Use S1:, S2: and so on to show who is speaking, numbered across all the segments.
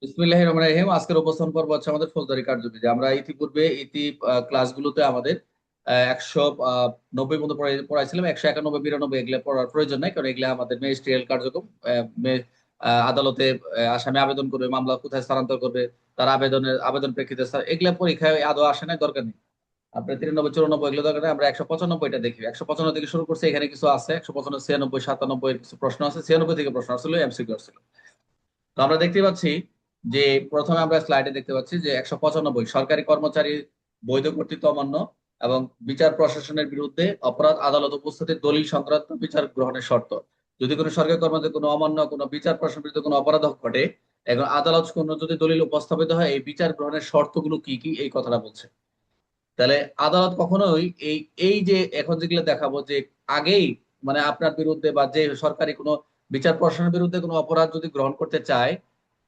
S1: বিসমিল্লাহির রহমানির রহিম। আজকের উপস্থাপন পর্ব হচ্ছে আমাদের ফৌজদারি কার্যবিধি। আমরা ইতিপূর্বে ক্লাসগুলোতে আমাদের 190 পর্যন্ত পড়াইছিলাম। 191, 92 এগুলো পড়ার প্রয়োজন নাই, কারণ এগুলো আমাদের ম্যাজিস্ট্রিয়াল কার্যক্রম। আদালতে আসামি আবেদন করবে, মামলা কোথায় স্থানান্তর করবে, তার আবেদন প্রেক্ষিতে এগুলা পরীক্ষায় আদৌ আসে না, দরকার নেই। আপনার 93, 94 এগুলো দরকার নেই। আমরা 195টা দেখি। 195 থেকে শুরু করছে, এখানে কিছু আছে। 195, 96, 97 কিছু প্রশ্ন আছে। 96 থেকে প্রশ্ন আসলে এমসিকিউ আসছিল। তো আমরা দেখতে পাচ্ছি যে প্রথমে আমরা স্লাইডে দেখতে পাচ্ছি যে 195, সরকারি কর্মচারী বৈধ কর্তৃত্ব অমান্য এবং বিচার প্রশাসনের বিরুদ্ধে অপরাধ আদালত উপস্থিতির দলিল সংক্রান্ত বিচার গ্রহণের শর্ত। যদি কোনো সরকারি কর্মচারী কোনো অমান্য, কোনো বিচার প্রশাসনের বিরুদ্ধে কোনো অপরাধ ঘটে, এখন আদালত কোনো যদি দলিল উপস্থাপিত হয়, এই বিচার গ্রহণের শর্তগুলো কি কি এই কথাটা বলছে। তাহলে আদালত কখনোই এই এই যে এখন যেগুলো দেখাবো যে আগেই, মানে আপনার বিরুদ্ধে বা যে সরকারি কোনো বিচার প্রশাসনের বিরুদ্ধে কোনো অপরাধ যদি গ্রহণ করতে চায়,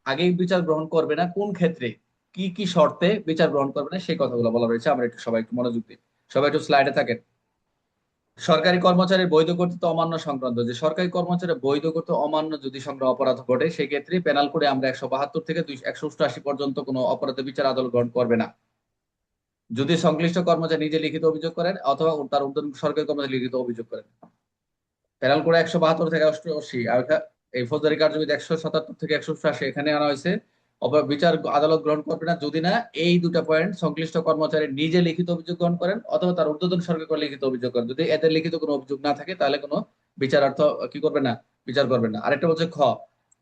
S1: আগেই বিচার গ্রহণ করবে না, কোন ক্ষেত্রে কি কি শর্তে বিচার গ্রহণ করবে না সেই কথাগুলো বলা রয়েছে। আমরা একটু সবাই একটু মনোযোগ দিই, সবাই একটু স্লাইডে থাকেন। সরকারি কর্মচারীর বৈধ কর্তৃত্ব অমান্য সংক্রান্ত, যে সরকারি কর্মচারীর বৈধ কর্তৃত্ব অমান্য যদি সংক্রান্ত অপরাধ ঘটে, সেক্ষেত্রে পেনাল কোডে আমরা 172 থেকে 188 পর্যন্ত কোনো অপরাধের বিচার আদালত গ্রহণ করবে না, যদি সংশ্লিষ্ট কর্মচারী নিজে লিখিত অভিযোগ করেন অথবা তার ঊর্ধ্বতন সরকারি কর্মচারী লিখিত অভিযোগ করেন। প্যারাল করে 172 থেকে 188, আর এই ফৌজদারি কার্যবিধি 177 থেকে 188 এখানে আনা হয়েছে। বিচার আদালত গ্রহণ করবে না যদি না এই দুটা পয়েন্ট সংশ্লিষ্ট কর্মচারী নিজে লিখিত অভিযোগ গ্রহণ করেন অথবা তার ঊর্ধ্বতন সরকার লিখিত অভিযোগ করেন। যদি এদের লিখিত কোনো অভিযোগ না থাকে, তাহলে কোনো বিচারার্থ কি করবে না, বিচার করবে না। আরেকটা হচ্ছে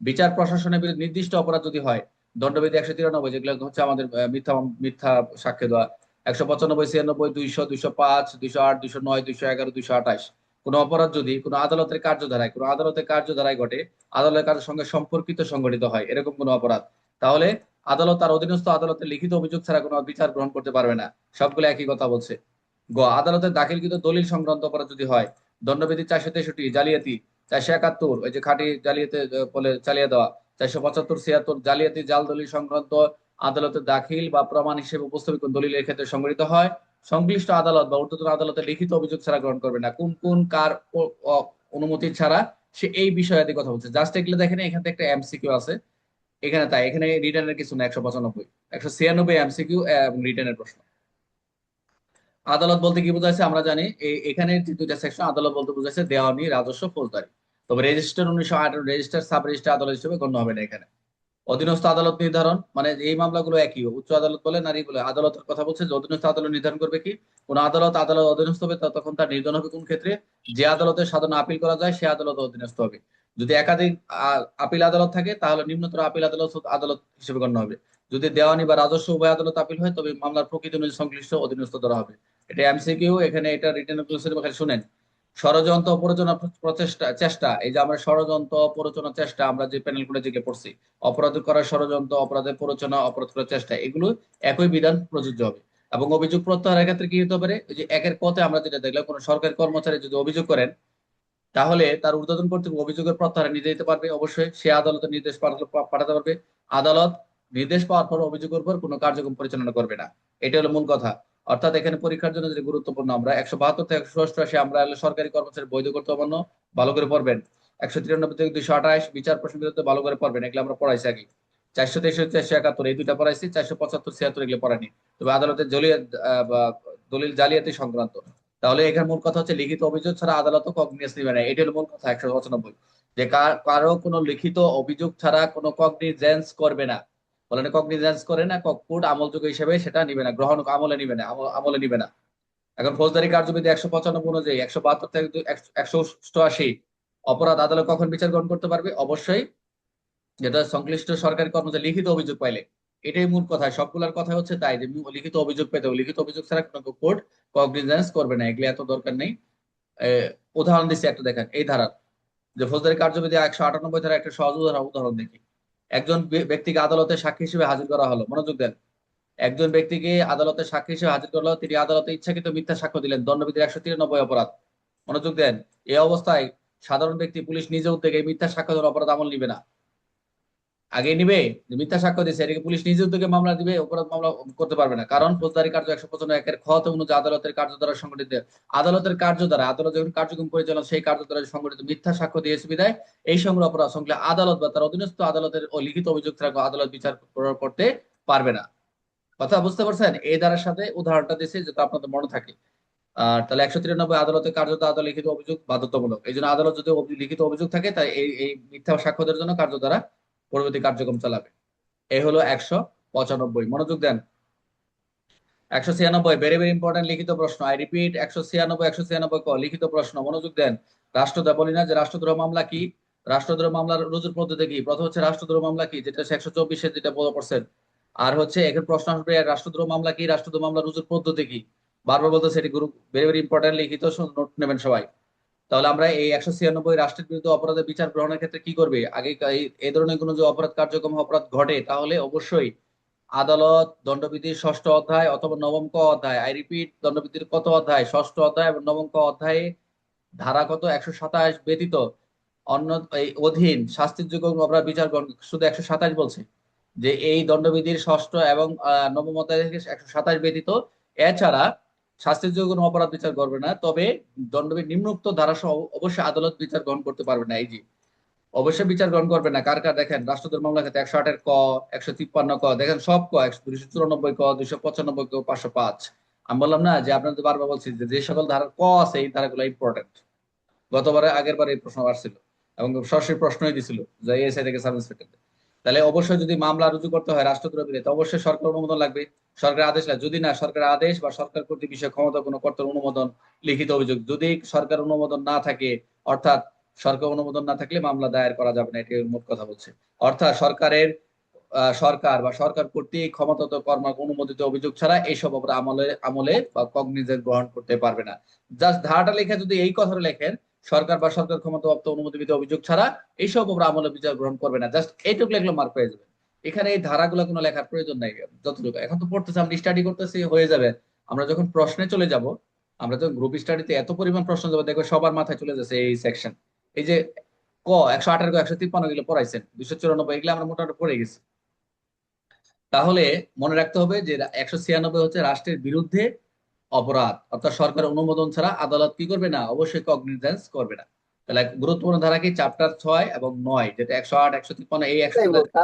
S1: বিচার প্রশাসনের বিরুদ্ধে নির্দিষ্ট অপরাধ যদি হয়, দণ্ডবিধি 193, যেগুলো হচ্ছে আমাদের মিথ্যা মিথ্যা সাক্ষ্য দেওয়া, 195, 96, 200, 205, 208, 209, 211, 228, কোনো অপরাধ যদি কোনো আদালতের কার্যধারায় ঘটে, আদালতের কার্যের সঙ্গে সম্পর্কিত সংগঠিত হয় এরকম কোনো অপরাধ, তাহলে আদালত তার অধীনস্থ আদালতের লিখিত অভিযোগ ছাড়া কোনো বিচার গ্রহণ করতে পারবে না। সবগুলো একই কথা বলছে। আদালতের দাখিলকৃত দলিল সংক্রান্ত অপরাধ যদি হয়, দণ্ডবিধি 463, জালিয়াতি 471, ওই যে খাঁটি জালিয়াতি বলে চালিয়ে দেওয়া, 475, 76, জালিয়াতি জাল দলিল সংক্রান্ত আদালতের দাখিল বা প্রমাণ হিসেবে উপস্থাপিত কোন দলিলের ক্ষেত্রে সংগঠিত হয়, সংশ্লিষ্ট আদালত বা ঊর্ধ্বতন আদালতের লিখিত অভিযোগ ছাড়া গ্রহণ করবে না। কোন কোন কার অনুমতি ছাড়া, সে এই বিষয়ে কথা বলছে। জাস্ট এগুলো দেখেন, এখানে একটা এমসিকিউ আছে এখানে, তাই এখানে রিটার্নের কিছু না। 195, 196 এমসিকিউ এবং রিটার্নের প্রশ্ন। আদালত বলতে কি বোঝাচ্ছে আমরা জানি, এখানে যে দুইটা সেকশন, আদালত বলতে বোঝাচ্ছে দেওয়ানি, রাজস্ব, ফৌজদারি। তবে রেজিস্টার 1918, রেজিস্টার সাব রেজিস্টার আদালত হিসেবে গণ্য হবে না এখানে। অধীনস্থ আদালত নির্ধারণ, মানে এই মামলাগুলো একই, উচ্চ আদালত বলে নারী বলে, আদালতের কথা বলছে যে অধীনস্থ আদালত নির্ধারণ করবে কি, কোন আদালত আদালত অধীনস্থ হবে তখন তার নির্ধারণ হবে কোন ক্ষেত্রে, যে আদালতের সাধারণ আপিল করা যায় সে আদালত অধীনস্থ হবে। যদি একাধিক আপিল আদালত থাকে, তাহলে নিম্নতর আপিল আদালত আদালত হিসেবে গণ্য হবে। যদি দেওয়ানি বা রাজস্ব উভয় আদালত আপিল হয়, তবে মামলার প্রকৃতি অনুযায়ী সংশ্লিষ্ট অধীনস্থ ধরা হবে। এটা এমসিকিউ, এখানে এটা রিটেন খালি শুনেন। ষড়যন্ত্র প্ররোচনা প্রচেষ্টা চেষ্টা, এই যে আমরা ষড়যন্ত্র প্ররোচনা চেষ্টা, আমরা যে প্যানেল গুলো যেগুলো পড়ছি, অপরাধ করার ষড়যন্ত্র, অপরাধের প্ররোচনা, অপরাধ করার চেষ্টা, এগুলো একই বিধান প্রযোজ্য হবে। এবং অভিযোগ প্রত্যাহারের ক্ষেত্রে কি হতে পারে, ওই যে একের পথে আমরা যেটা দেখলাম, কোন সরকারি কর্মচারী যদি অভিযোগ করেন, তাহলে তার ঊর্ধ্বতন কর্তৃপক্ষ অভিযোগের প্রত্যাহার নিতে দিতে পারবে। অবশ্যই সে আদালতের নির্দেশ পাঠাতে পারবে। আদালত নির্দেশ পাওয়ার পর অভিযোগের উপর কোনো কার্যক্রম পরিচালনা করবে না। এটা হলো মূল কথা। অর্থাৎ এখানে পরীক্ষার জন্য যে গুরুত্বপূর্ণ, আমরা 172 থেকে 188 আমরা হলো সরকারি কর্মচারী বৈধ কর্তৃত্ব অমান্য, ভালো করে পড়বেন। 193 থেকে 228 বিচার প্রশ্নের বিরুদ্ধে ভালো করে পড়বেন, এগুলো আমরা পড়াইছি আগে। 463, 471 এই দুইটা পড়াইছি, 475, 76 এগুলো পড়াইনি। তবে আদালতের দলিল জালিয়াতি সংক্রান্ত, তাহলে এখানে মূল কথা হচ্ছে লিখিত অভিযোগ ছাড়া আদালত কগনিজেন্স নিবে না। এটা হলো মূল কথা 195, যে কারো কোনো লিখিত অভিযোগ ছাড়া কোনো কগনিজেন্স করবে না। বলেন কগনিজেন্স করে না, কোর্ট আমলযোগ্য হিসেবে সেটা নিবে না, গ্রহণ আমলে নিবে না, আমলে নিবে না। এখন ফৌজদারি কার্যবিধি 195 অনুযায়ী 172 থেকে 188 অপরাধ আদালত কখন বিচার গ্রহণ করতে পারবে, অবশ্যই যেটা সংশ্লিষ্ট সরকারি কর্মচারী লিখিত অভিযোগ পাইলে। এটাই মূল কথা, সবগুলোর কথা হচ্ছে তাই, যে লিখিত অভিযোগ পেতে হবে, লিখিত অভিযোগ ছাড়া কোনো কোর্ট কগনিজেন্স করবে না, এগুলো এত দরকার নেই। উদাহরণ দিচ্ছি একটা, দেখেন এই ধারা, যে ফৌজদারি কার্যবিধি 198 ধারা একটা সহজ উদাহরণ দেখি। একজন ব্যক্তিকে আদালতে সাক্ষী হিসেবে হাজির করা হলো, মনোযোগ দেন। একজন ব্যক্তিকে আদালতে সাক্ষী হিসেবে হাজির করা হলো, তিনি আদালতে ইচ্ছাকৃত মিথ্যা সাক্ষ্য দিলেন, দণ্ডবিধির 193 অপরাধ। মনোযোগ দেন। এই অবস্থায় সাধারণ ব্যক্তি, পুলিশ নিজ উদ্যোগে এই মিথ্যা সাক্ষ্য দেওয়ার অপরাধ আমল নিবে না। আগে নিবে যে মিথ্যা সাক্ষ্য দিচ্ছে, এটাকে পুলিশ নিজে উদ্যোগে মামলা দিবে, অপরাধ মামলা করতে পারবে না। কারণ ফৌজদারি কার্য 155 খ অনুযায়ী আদালতের কার্য দ্বারা সংগঠিত, আদালতের কার্য দ্বারা, আদালত যখন কার্যক্রম পরিচালনা সেই কার্য দ্বারা সংগঠিত মিথ্যা সাক্ষ্য দিয়েছে বিধায় এই সংগ্রহ অপরাধ সংশ্লিষ্ট আদালত বা তার অধীনস্থ আদালতের লিখিত অভিযোগ ছাড়া আদালত বিচার করতে পারবে না। কথা বুঝতে পারছেন? এই ধারার সাথে উদাহরণটা দিয়েছে, যেটা আপনাদের মনে থাকে। আর তাহলে 193 আদালতের কার্যত আদালত লিখিত অভিযোগ বাধ্যতামূলক। এই জন্য আদালত যদি লিখিত অভিযোগ থাকে, তাই এই মিথ্যা সাক্ষ্যদের জন্য কার্য দ্বারা পরবর্তী কার্যক্রম চালাবে। এই হলো 195। মনোযোগ দেন। 196 ভেরি ভেরি ইম্পর্টেন্ট লিখিত প্রশ্ন। আই রিপিট, 196 ক লিখিত প্রশ্ন। মনোযোগ দেন। রাষ্ট্রদ্রোহ বলি না যে রাষ্ট্রদ্রোহ মামলা কি, রাষ্ট্রদ্রোহ মামলার রুজুর পদ্ধতি কি। প্রথম হচ্ছে রাষ্ট্রদ্রোহ মামলা কি, যেটা 124 যেটা বলা পড়ছেন। আর হচ্ছে এখন প্রশ্ন আসবে রাষ্ট্রদ্রোহ মামলা কি, রাষ্ট্রদ্রোহ মামলা রুজুর পদ্ধতি কি। বারবার বলতে সেটি গ্রুপ ভেরি ভেরি ইম্পর্টেন্ট লিখিত, নোট নেবেন সবাই। তাহলে আমরা এই 196 রাষ্ট্রের বিরুদ্ধে অপরাধের বিচার গ্রহণের ক্ষেত্রে কি করবে, আগে এই ধরনের কোনো যে অপরাধ কার্যক্রম অপরাধ ঘটে, তাহলে অবশ্যই আদালত দণ্ডবিধির 6ষ্ঠ অধ্যায় অথবা 9ম ক অধ্যায়, আই রিপিট, দণ্ডবিধির কত অধ্যায়, 6ষ্ঠ অধ্যায় এবং 9ম ক অধ্যায়ে ধারা কত 127 ব্যতীত অন্য এই অধীন শাস্তির যোগ্য অপরাধ বিচার গ্রহণ, শুধু 127 বলছে যে এই দণ্ডবিধির 6ষ্ঠ এবং 9ম অধ্যায় থেকে 127 ব্যতীত এছাড়া শাস্তির যোগ্য কোনো অপরাধ বিচার করবে না। তবে দণ্ডবিধি নিম্নোক্ত ধারা সহ অবশ্যই আদালত বিচার গ্রহণ করতে পারবে না। এই যে অবশ্যই বিচার গ্রহণ করবে না কার কার, দেখেন রাষ্ট্রদ্রোহ মামলা ক্ষেত্রে 108 ক, 153 ক, দেখেন সব ক, 294 ক, 295 ক, 505। আমি বললাম না যে আপনাদের বারবার বলছি যে যে সকল ধারার ক আছে এই ধারাগুলো ইম্পর্টেন্ট। গতবারে আগের বারে এই প্রশ্ন আসছিল এবং সরাসরি প্রশ্নই দিছিল যে এসআই থেকে সাব ইন্সপেক্টর। তাহলে অবশ্যই যদি মামলা রুজু করতে হয় রাষ্ট্রদ্রোহ বিরোধী, অবশ্যই সরকার অনুমোদন লাগবে। সরকার আদেশ লাগে, যদি না সরকার আদেশ বা সরকার কর্তৃক বিষয়ে ক্ষমতা কোনো কর্তার অনুমোদন, লিখিত অভিযোগ, যদি সরকার অনুমোদন না থাকে, অর্থাৎ সরকার অনুমোদন না থাকলে মামলা দায়ের করা যাবে না, এটি মোট কথা বলছে। অর্থাৎ সরকারের সরকার বা সরকার কর্তৃক ক্ষমতাত কর্ম অনুমোদিত অভিযোগ ছাড়া এইসব অপরাধ আমলে আমলে বা কগনিজেন্স গ্রহণ করতে পারবে না। জাস্ট ধারাটা লেখা যদি এই কথাটা লেখেন, সরকার বা সরকার ক্ষমতাপ্রাপ্ত অনুমোদিত অভিযোগ ছাড়া এইসব অপরাধ আমলে বিচার গ্রহণ করবে না, জাস্ট এইটুকু লেখলে মার্ক পেয়ে যাবে। এখানে এই ধারাগুলো কোনো লেখার প্রয়োজন নাই। যতটুকু এখন তো পড়তেছি, আমরা স্টাডি করতেছি, হয়ে যাবে। আমরা যখন প্রশ্নে চলে যাব, আমরা যখন গ্রুপ স্টাডিতে এত পরিমাণ প্রশ্ন যাবো, দেখবে সবার মাথায় চলে যাচ্ছে এই সেকশন। এই যে ক 118 ক 153 এগুলো পড়াইছেন, 294 এগুলো আমরা মোটামুটি পড়ে গেছি। তাহলে মনে রাখতে হবে যে 196 হচ্ছে রাষ্ট্রের বিরুদ্ধে অপরাধ, অর্থাৎ সরকার অনুমোদন ছাড়া আদালত কি করবে না, অবশ্যই কগনিজেন্স করবে না। তাহলে গুরুত্বপূর্ণ ধারা কি, চ্যাপ্টার 6 এবং 9, যেটা 108, 153, এই 153,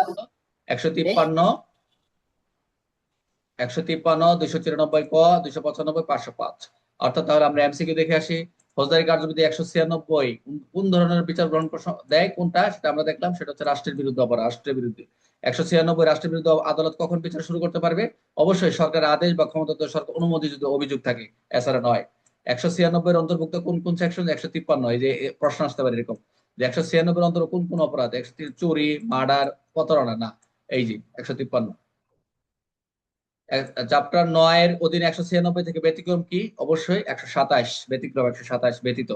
S1: 294 ক, 295, 505। অর্থাৎ তাহলে আমরা এমসিকিউ দেখে আসি। ফৌজদারি কার্যবিধি 196 কোন ধরনের বিচার গ্রহণ দেয়, কোনটা সেটা আমরা দেখলাম, সেটা হচ্ছে রাষ্ট্রের বিরুদ্ধে অপরাধ, রাষ্ট্রের বিরুদ্ধে। 196 রাষ্ট্রের বিরুদ্ধে আদালত কখন বিচার শুরু করতে পারবে, অবশ্যই সরকারের আদেশ বা ক্ষমতাত সরকার অনুমোদিত অভিযোগ থাকে, এছাড়া নয়। 196 অন্তর্ভুক্ত কোন কোন সেকশন, 153, এই যে প্রশ্ন আসতে পারে এরকম যে 196 অন্তর্ভুক্ত কোন কোন অপরাধ, চুরি, মার্ডার, প্রতারণা না। এই যে 153। চ্যাপ্টার 9 এর অধীনে 196 থেকে ব্যতিক্রম কি, অবশ্যই 127 ব্যতিক্রম, 127 ব্যতীত।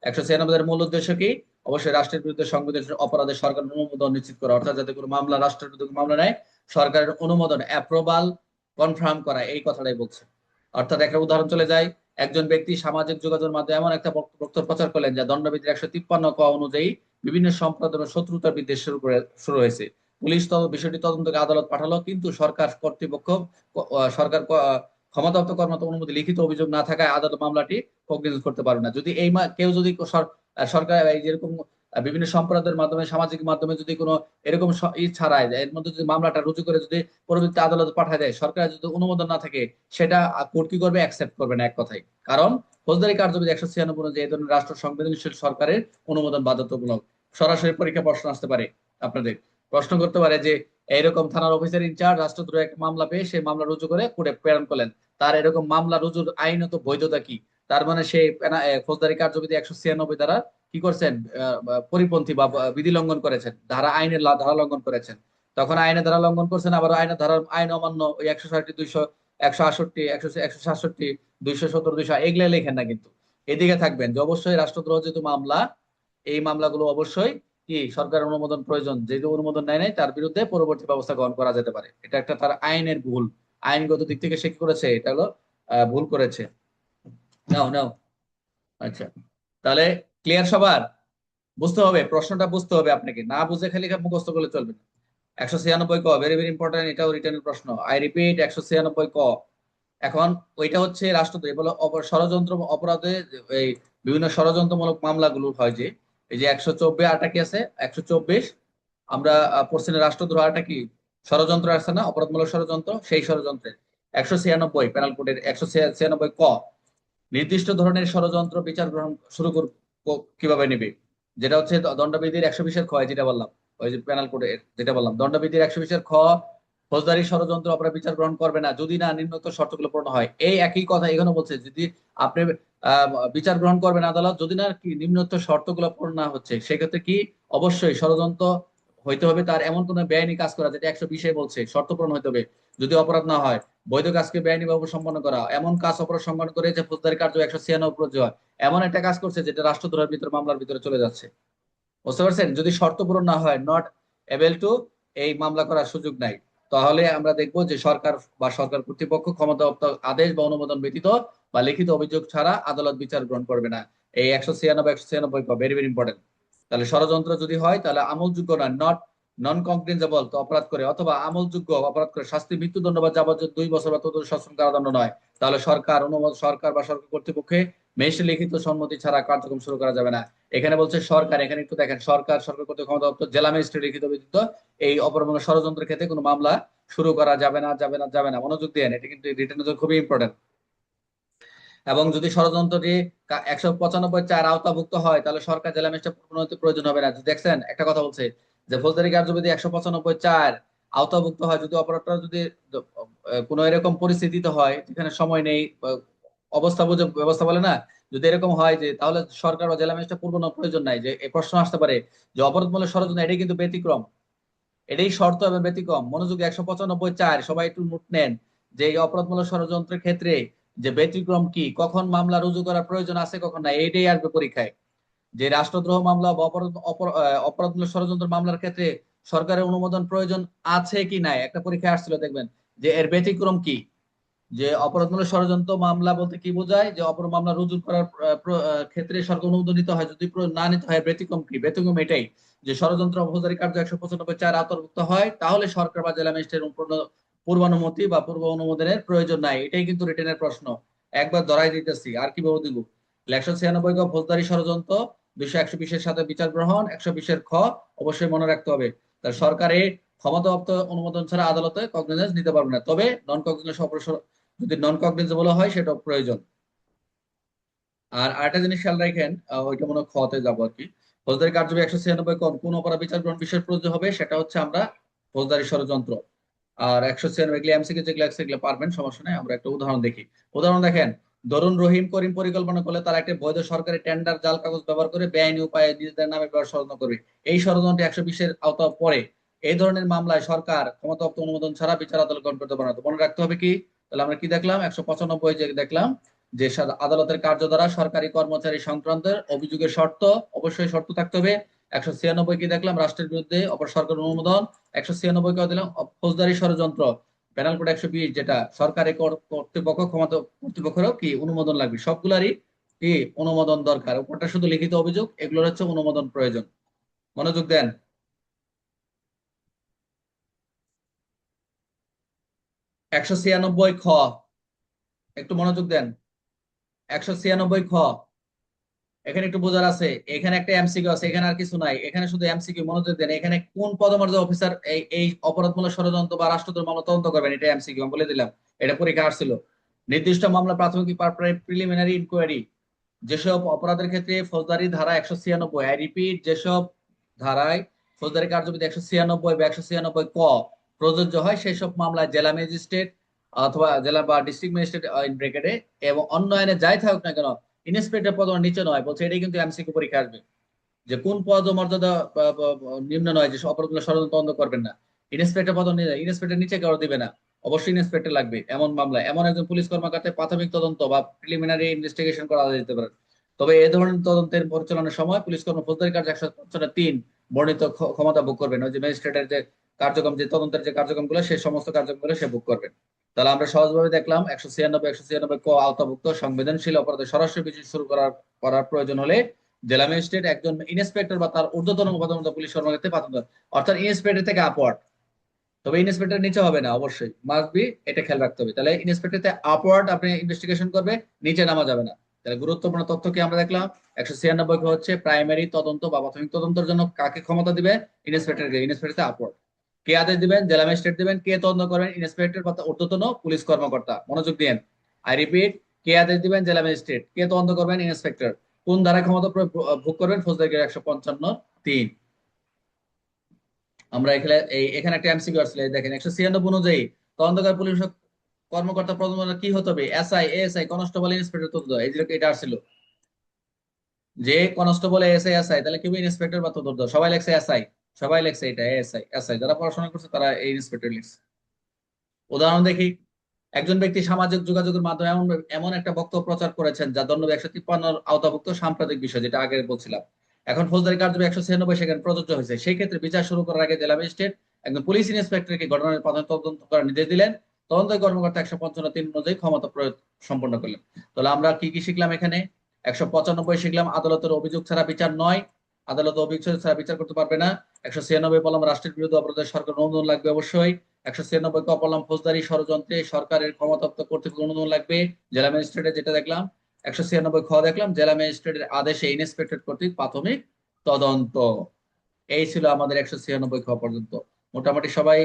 S1: 196 এর মূল উদ্দেশ্য কি, অবশ্যই রাষ্ট্রের বিরুদ্ধে সংঘটিত অপরাধে সরকার অনুমোদন নিশ্চিত করা, অর্থাৎ যাতে কোনো মামলা রাষ্ট্রের বিরুদ্ধে মামলা নেয়, সরকারের অনুমোদন অ্যাপ্রুভাল কনফার্ম করা, এই কথাটাই বলছে। অর্থাৎ একটা উদাহরণ চলে যায়, একজন ব্যক্তি সামাজিক যোগাযোগের মাধ্যমে এমন একটা বক্তব্য প্রচার করলেন যা দণ্ডবিধির 153 ক অনুযায়ী বিভিন্ন সম্প্রদায় এবং শত্রুতার বিদ্বেষ শুরু হয়েছে। পুলিশ বিষয়টি তদন্তকে আদালত পাঠালো, কিন্তু সরকার কর্তৃপক্ষ সরকার ক্ষমতাপ্রাপ্ত কর্মকর্তা অনুমতি লিখিত অভিযোগ না থাকায় আদালত মামলাটি কগনিজেন্স করতে পারবে না। যদি কেউ যদি সরকার এই যেরকম বিভিন্ন সম্প্রদায়ের মাধ্যমে সামাজিক মাধ্যমে যদি কোনো এরকম ছাড়ায় এর মধ্যে যদি মামলাটা রুজু করে যদি পরবর্তী আদালতে পাঠায় দেয়, সরকারের যদি অনুমোদন না থাকে, সেটা কোর্ট কি করবে, অ্যাকসেপ্ট করবে না, এক কথায়। কারণ ফৌজদারি কার্যবিধি 196 অনুযায়ী এই ধরনের রাষ্ট্র সংবেদনশীল সরকারের অনুমোদন বাধ্যতামূলক। সরাসরি পরীক্ষা প্রশ্ন আসতে পারে, আপনাদের প্রশ্ন করতে পারে যে এইরকম থানার অফিসার ইনচার্জ রাষ্ট্রদ্রোহ একটা মামলা পেয়ে সেই মামলা রুজু করে কোর্টে প্রেরণ করলেন, তার এরকম মামলা রুজুর আইনত বৈধতা কি। তার মানে সেই ফৌজদারি কার্যবিধি 196 দ্বারা কি করছেন, পরিপন্থী বা বিধি লঙ্ঘন করেছেন, ধারা আইনের ধারা লঙ্ঘন করেছেন। তখন আইনের ধারা লঙ্ঘন করছেন, আবার আইনের ধারা আইন অমান্য, ওই 160, 200, 168, 167, 217, 200 এগুলো লেখেন না কিন্তু। এদিকে থাকবেন যে অবশ্যই রাষ্ট্রদ্রোহ যেহেতু মামলা, এই মামলাগুলো অবশ্যই কি সরকারের অনুমোদন প্রয়োজন, যেহেতু অনুমোদন নেয় নাই তার বিরুদ্ধে পরবর্তী ব্যবস্থা গ্রহণ করা যেতে পারে। এটা একটা তার আইনের ভুল, আইনগত দিক থেকে সে কি করেছে, এটা হলো ভুল করেছে। নাও নাও। আচ্ছা, তাহলে ক্লিয়ার সবার? বুঝতে হবে, প্রশ্নটা বুঝতে হবে আপনাকে, না বুঝে খালি মুখস্থ করলে চলবে না। 196 ক, ভেরি ভেরি ইম্পর্টেন্ট, এটাও রিটার্নের প্রশ্ন। আই রিপিট, 196 ক। এখন ওইটা হচ্ছে রাষ্ট্রদ্রোহী বলে ষড়যন্ত্র অপরাধে, এই বিভিন্ন ষড়যন্ত্রমূলক মামলাগুলো হয় যে, এই যে 124 আটা কি আছে, 124 আমরা পড়ছি না, রাষ্ট্রদ্রোহ আটা কি ষড়যন্ত্র আছে না, অপরাধমূলক ষড়যন্ত্র, সেই ষড়যন্ত্রের 196 পেনাল কোডের 196 ক, নির্দিষ্ট ধরনের ষড়যন্ত্র বিচার গ্রহণ শুরু কিভাবে নেবে, যেটা হচ্ছে দণ্ডবিধির 120-এর খ, যেটা বললাম, ওই যে পেনাল কোডে যেটা বললাম, দণ্ডবিধির 120-এর খ, ফৌজদারি ষড়যন্ত্র অপরাধ বিচার গ্রহণ করবে না যদি না নিম্নোক্ত শর্তগুলো পূর্ণ হয়। এই একই কথা এখানে বলছে, যদি আপনি আহ, বিচার গ্রহণ করবেন আদালত যদি না কি নিম্নোক্ত শর্তগুলো পূর্ণ না হচ্ছে, সেক্ষেত্রে কি অবশ্যই ষড়যন্ত্র হইতে হবে, তার এমন কোন বেআইনি কাজ করা, যেটা 120-এ বলছে শর্ত পূরণ হইতে হবে। যদি অপরাধ না হয়, বৈধ কাজকে বেআইনি ভাবে সম্পন্ন করা, এমন কাজ অপরাধ সম্পন্ন করে যে ফৌজদারি কার্য 196 হয়, এমন একটা কাজ করছে যেটা রাষ্ট্রদ্রোহের ভিতরে মামলার ভিতরে চলে যাচ্ছে। বুঝতে পারছেন? যদি শর্ত পূরণ না হয়, নট এবেল টু, এই মামলা করার সুযোগ নাই। তাহলে আমরা দেখবো যে সরকার বা সরকার কর্তৃপক্ষ ক্ষমতাপ্রাপ্ত আদেশ বা অনুমোদন ব্যতীত বা লিখিত অভিযোগ ছাড়া আদালত বিচার গ্রহণ করবে না। এই 196 ভেরি ভেরি ইম্পর্টেন্ট। তাহলে ষড়যন্ত্র যদি হয় তাহলে আমলযোগ্য নয়, নট নন কগনিজেবল, তো অপরাধ করে, অথবা আমলযোগ্য অপরাধ করে শাস্তি মৃত্যুদণ্ড বা যাবজ্জীবন 2 বছর বা ততোধিক সশ্রম কারাদণ্ড নয়, তাহলে সরকার অনুমোদন, সরকার বা সরকার কর্তৃপক্ষে ম্যাজিস্ট্রেট লিখিত সম্মতি ছাড়া কার্যক্রম শুরু করা যাবে না। এখানে বলছে সরকার, এখানে একটু দেখেন, সরকার, সরকার কর্তৃক ক্ষমতাপ্রাপ্ত জেলা ম্যাজিস্ট্রেট লিখিত ব্যতীত এই অপরাধমূলক ষড়যন্ত্রের ক্ষেত্রে কোনো মামলা শুরু করা যাবে না, যাবে না, যাবে না। মনোযোগ দেন, এটা কিন্তু রিটার্ন খুবই ইম্পর্টেন্ট। এবং যদি ষড়যন্ত্রটি 195 আওতাভুক্ত হয়, তাহলে সরকার জেলা ম্যাজিস্ট্রেট প্রণয়নের প্রয়োজন হবে না। দেখছেন একটা কথা বলছে যে ফৌজদারি কার্যবিধি 195 আওতাভুক্ত হয় যদি অপরাধটা যদি কোনো এরকম পরিস্থিতিতে হয় যেখানে সময় নেই, অবস্থা বুঝে ব্যবস্থা বলে না, যদি এরকম হয় যে, তাহলে সরকার বা জেলা ম্যাজিস্ট্রেট পূর্ণ প্রয়োজন নাই। যে এই প্রশ্ন আসতে পারে যে অপরাধমূলক ষড়যন্ত্র, এটাই কিন্তু ব্যতিক্রম, এটাই শর্ত এবং ব্যতিক্রম। মনোযোগ 195, সবাই একটু নোট নেন যে এই অপরাধমূলক ষড়যন্ত্রের ক্ষেত্রে যে ব্যতিক্রম কি, কখন মামলা রুজু করার প্রয়োজন আছে, কখন না, এইটাই আসবে পরীক্ষায়। যে রাষ্ট্রদ্রোহ মামলা বা অপরাধমূলক ষড়যন্ত্র মামলার ক্ষেত্রে সরকারের অনুমোদন প্রয়োজন আছে কি নাই, একটা পরীক্ষা আসছিল, দেখবেন যে এর ব্যতিক্রম কি। যে অপরাধমূলক ষড়যন্ত্র মামলা বলতে কি বোঝায়, যে অপর মামলা রুজু করার ক্ষেত্রে সরকার অনুমোদন নিতে হয়, যদি না নিতে হয় ব্যতিক্রম কি, ব্যতিক্রম এটাই যে ষড়যন্ত্র ফৌজদারি কার্য 195 আওতাভুক্ত হয়, তাহলে সরকার বা জেলা ম্যাজিস্ট্রেট পূর্বানুমতি বা পূর্ব অনুমোদনের প্রয়োজন নাই। এটাই কিন্তু রিটেনের প্রশ্ন, একবার ধরাই দিতেছি, আর কি বলে দিব। 196 ফৌজদারি ষড়যন্ত্র, 200-120-এর সাথে বিচার গ্রহণ, 120-এর খ অবশ্যই মনে রাখতে হবে। তার সরকারের ক্ষমতাপ্রাপ্ত অনুমোদন ছাড়া আদালতে কগনিজেন্স নিতে পারবে না, তবে নন কগনিজেন্স, যদি নন কগনিজেবল হয় সেটা প্রয়োজন। আর আরেকটা জিনিস খেয়াল রাখেন, ওইটা মনে হয় খতে যাবো আর কি। ফৌজদারি কার্যবিধি 196 কোন অপরাধ বিচার গ্রহণ বিশেষ প্রযোজ্য হবে, সেটা হচ্ছে আমরা ফৌজদারি ষড়যন্ত্র। আর 196 এগুলো এমসিকিউ যেগুলো আছে সেগুলো পারবেন, সমস্যা নেই। আমরা একটা উদাহরণ দেখি। উদাহরণ দেখেন, ধরুন রহিম করিম পরিকল্পনা করলে তারা একটা বৈধ সরকারি টেন্ডার জাল কাগজ ব্যবহার করে বেআইনি উপায়ে নিজেদের নামে ব্যবসা ষড়যন্ত্র করবে। এই ষড়যন্ত্রটি 120-এর আওতা পড়ে। এই ধরনের মামলায় সরকার ক্ষমতাপ্রাপ্ত অনুমোদন ছাড়া বিচার আদালত গ্রহণ করতে পারে না। তো মনে রাখতে হবে কি, তাহলে আমরা কি দেখলাম, 195 যে দেখলাম যে আদালতের কার্য দ্বারা সরকারি কর্মচারী সংক্রান্তের অভিযোগের শর্ত, অবশ্যই শর্ত থাকতে হবে। 196 কি দেখলাম, রাষ্ট্রের বিরুদ্ধে অপর সরকার অনুমোদন। 196 কে দিলাম ফৌজদারি ষড়যন্ত্র, পেনাল কোড 120, যেটা সরকারি কর্তৃপক্ষ, ক্ষমতা কর্তৃপক্ষেরও কি অনুমোদন লাগবে, সবগুলারই কি অনুমোদন দরকার। উপরটা শুধু লিখিত অভিযোগ, এগুলোর হচ্ছে অনুমোদন প্রয়োজন। মনোযোগ দেন। 196 খ, একটু মনোযোগ দেন। 196 খ, এখানে একটু বোঝার আছে, এখানে একটা এমসিকিউ আছে, এখানে আর কিছু নাই, এখানে শুধু এমসিকিউ, মনোযোগ দেন। এখানে কোন পদমর্যাদা অফিসার এই অপরাধমূলক ষড়যন্ত্র বা রাষ্ট্রদ্রোহ মামলা তদন্ত করবেন, এটা এমসিকিউ আমি বলে দিলাম। এটা পরীক্ষা আসছিল। নির্দিষ্ট মামলা প্রাথমিক প্রিলিমিনারি ইনকোয়ারি, যেসব অপরাধের ক্ষেত্রে ফৌজদারি ধারা 196, আই রিপিট, যেসব ধারায় ফৌজদারি কার্যবিধি 196 বা 196 ক প্রযোজ্য হয়, সেই সব মামলায় জেলা ম্যাজিস্ট্রেট অথবা জেলা বা ডিস্ট্রিক্ট ম্যাজিস্ট্রেট ইন ব্র্যাকেটে এবং অন্য আইনে যাই থাকুক না কেন, ইন্সপেক্টর পদ নিচে নয়, বলছে এটাই কিন্তু এমসিকিউ পরীক্ষা আসবে। যে কোন পদ ও মর্যাদা নিম্ন নয়, যে অপরাধগুলো ষড়যন্ত্র তদন্ত করবেন না। ইন্সপেক্টর পদ ইন্সপেক্টর নিচে কারো দিবে না, অবশ্যই ইন্সপেক্টর লাগবে এমন মামলা। এমন একজন পুলিশ কর্মকর্তা প্রাথমিক তদন্ত বা প্রিলিমিনারি ইনভেস্টিগেশন করা যেতে পারে। তবে এ ধরনের তদন্তের পরিচালনার সময় পুলিশ কর্ম ফৌজদারি কার্য 103 বর্ণিত ক্ষমতা ভোগ করবেন। ওই যে ম্যাজিস্ট্রেটের যে কার্যক্রম, যে তদন্তের যে কার্যক্রমগুলো, সেই সমস্ত কার্যক্রমগুলো সে ভোগ করবেন। তাহলে আমরা সহজভাবে দেখলাম 196 ক আওতাভুক্ত সংবেদনশীল অপরাধে সরাসরি বিচার শুরু করার প্রয়োজন হলে জেলা ম্যাজিস্ট্রেট একজন ইন্সপেক্টর বা তার ঊর্ধ্বতন পদস্থ পুলিশ কর্মকর্তা পাঠাতে, অর্থাৎ ইন্সপেক্টর থেকে আপওয়ার্ড, তবে ইন্সপেক্টর নিচে হবে না, অবশ্যই মাস্ট বি, এটা খেয়াল রাখতে হবে। তাহলে ইন্সপেক্টরতে আপওয়ার্ড আপনি ইনভেস্টিগেশন করবে, নিচে নামা যাবে না। তাহলে গুরুত্বপূর্ণ তথ্য কি আমরা দেখলাম, 196 কে হচ্ছে প্রাইমারি তদন্ত বা প্রাথমিক তদন্তের জন্য কাকে ক্ষমতা দিবে, ইন্সপেক্টরকে। ইন্সপেক্টরতে আপওয়ার্ড। কে আদেশ দিবেন, জেলা ম্যাজিস্ট্রেট দিবেন। কে তদন্ত করবেন, ইন্সপেক্টর বা ঊর্ধ্বতন পুলিশ কর্মকর্তা। মনোযোগ দিন, আই রিপিট, কে আদেশ দিবেন, জেলা ম্যাজিস্ট্রেট। কে তদন্ত করবেন, ইন্সপেক্টর। কোন ধারায় ক্ষমতা ভোগ করবেন, ফৌজদারি 155(3)। আমরা এখানে এখানে একটা এমসিকিউ আসলে দেখেন, 196 অনুযায়ী তদন্তকারী পুলিশ কর্মকর্তা প্রথম কি হতে হবে, এসআই, এএসআই, কনস্টেবল, ইন্সপেক্টর তদন্ত। এই যে এটা আসছিল যে কনস্টেবল, এএসআই, এসআই, তাহলে কি ইন্সপেক্টর বা তদন্ত। সবাই লেখছে এসআই, সবাই লেখছে এটা এএসআই, এসআই। যারা পড়াশোনা করছে তারা এই ইন্সপেক্টর লিখছে। উদাহরণ দেখি, একজন ব্যক্তি সামাজিক যোগাযোগের মাধ্যমে এমন এমন একটা বক্তব্য প্রচার করেছেন যা দণ্ড 153 আওতাভুক্ত সাম্প্রতিক বিষয়, যেটা আগে বলছিলাম। এখন ফৌজদারি কার্যবিধি 196 সেখানে প্রযোজ্য হয়েছে। সেই ক্ষেত্রে বিচার শুরু করার আগে জেলা ম্যাজিস্ট্রেট একজন পুলিশ ইন্সপেক্টরকে ঘটনার প্রাথমিক তদন্ত করার নির্দেশ দিলেন। তদন্ত কর্মকর্তা 155(3) অনুযায়ী ক্ষমতা প্রয়োগ সম্পন্ন করলেন। তাহলে আমরা কি কি শিখলাম এখানে, 195 শিখলাম আদালতের অভিযোগ ছাড়া বিচার নয়, আদালত অভিযোগ ছাড়া বিচার করতে পারবে না। 196 বললাম রাষ্ট্রের বিরুদ্ধে অপরাধের সরকার অনুমোদন লাগবে অবশ্যই। 196 ক বললাম ফৌজদারি ষড়যন্ত্রে সরকারের ক্ষমতাপ্রাপ্ত কর্তৃপক্ষ অনুমোদন লাগবে, জেলা ম্যাজিস্ট্রেটের, যেটা দেখলাম। 196 খ দেখলাম জেলা ম্যাজিস্ট্রেটের আদেশে ইন্সপেক্টর কর্তৃক প্রাথমিক তদন্ত। এই ছিল আমাদের 196 খ পর্যন্ত। মোটামুটি সবাই